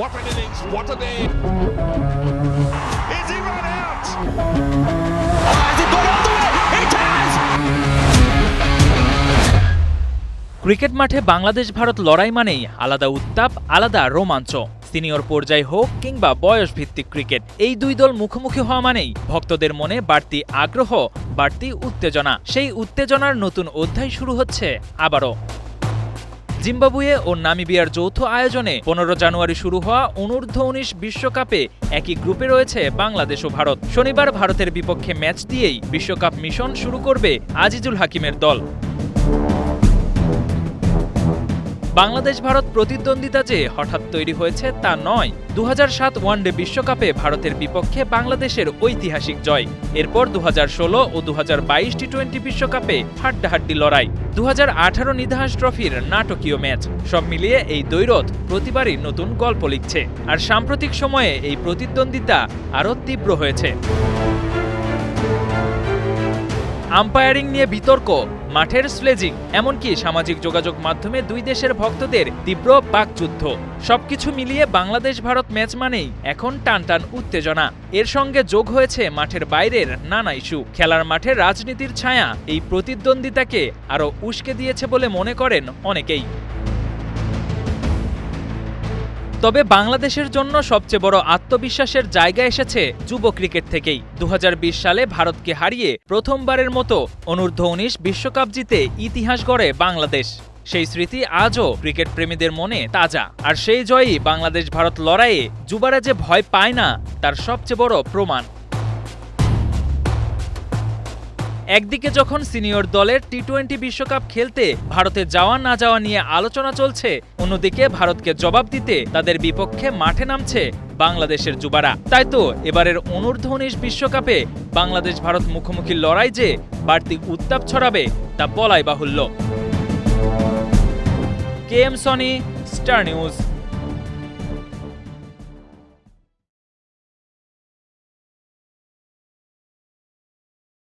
What an innings, what a day. Is he run out? Has it gone all the way? It has! Cricket মাঠে বাংলাদেশ ভারত লড়াই মানেই আলাদা উত্তাপ, আলাদা রোমাঞ্চ। সিনিয়র পর্যায় হোক কিংবা বয়স ভিত্তিক ক্রিকেট, এই দুই দল মুখোমুখি হওয়া মানেই ভক্তদের মনে বাড়তি আগ্রহ, বাড়তি উত্তেজনা। সেই উত্তেজনার নতুন অধ্যায় শুরু হচ্ছে আবারও। জিম্বাবুয়ে ও নামিবিয়ার যৌথ আয়োজনে 15 জানুয়ারি শুরু হওয়া অনূর্ধ্ব-19 বিশ্বকাপে একই গ্রুপে রয়েছে বাংলাদেশ ও ভারত। শনিবার ভারতের বিপক্ষে ম্যাচ দিয়েই বিশ্বকাপ মিশন শুরু করবে আজিজুল হাকিমের দল। বাংলাদেশ ভারত প্রতিদ্বন্দ্বিতা যে হঠাৎ তৈরি হয়েছে তা নয়। 2007 ওয়ানডে বিশ্বকাপে ভারতের বিপক্ষে বাংলাদেশের ঐতিহাসিক জয়। এরপর 2016 ও 2022 টি-20 বিশ্বকাপে হাড্ডাহাড্ডি লড়াই, 2018 নিধাস ট্রফির নাটকীয় ম্যাচ। সব মিলিয়ে এই দ্বৈরথ প্রতিবারই নতুন গল্প লিখছে। আর সাম্প্রতিক সময়ে এই প্রতিদ্বন্দ্বিতা আরও তীব্র হয়েছে। আম্পায়ারিং নিয়ে বিতর্ক, মাঠের স্লেজিং, এমনকি সামাজিক যোগাযোগ মাধ্যমে দুই দেশের ভক্তদের তীব্র বাকযুদ্ধ। সবকিছু মিলিয়ে বাংলাদেশ ভারত ম্যাচ মানেই এখন টানটান উত্তেজনা। এর সঙ্গে যোগ হয়েছে মাঠের বাইরের নানা ইস্যু। খেলার মাঠে রাজনীতির ছায়া এই প্রতিদ্বন্দ্বিতাকে আরও উস্কে দিয়েছে বলে মনে করেন অনেকেই। তবে বাংলাদেশের জন্য সবচেয়ে বড় আত্মবিশ্বাসের জায়গা এসেছে যুব ক্রিকেট থেকেই। 2020 সালে ভারতকে হারিয়ে প্রথমবারের মতো অনূর্ধ্ব-19 বিশ্বকাপ জিতে ইতিহাস গড়ে বাংলাদেশ। সেই স্মৃতি আজও ক্রিকেট প্রেমীদের মনে তাজা। আর সেই জয়ই বাংলাদেশ ভারত লড়াইয়ে যুবারা যে ভয় পায় না তার সবচেয়ে বড় প্রমাণ। একদিকে যখন সিনিয়র দলের টি-20 বিশ্বকাপ খেলতে ভারতে যাওয়া না যাওয়া নিয়ে আলোচনা চলছে, অন্যদিকে ভারতকে জবাব দিতে তাদের বিপক্ষে মাঠে নামছে বাংলাদেশের যুবারা। তাই তো এবারের অনূর্ধ্ব-19 বিশ্বকাপে বাংলাদেশ ভারত মুখোমুখি লড়াই যে বাড়তি উত্তাপ ছড়াবে তা বলাই বাহুল্য। কে এম সনি, স্টার নিউজ।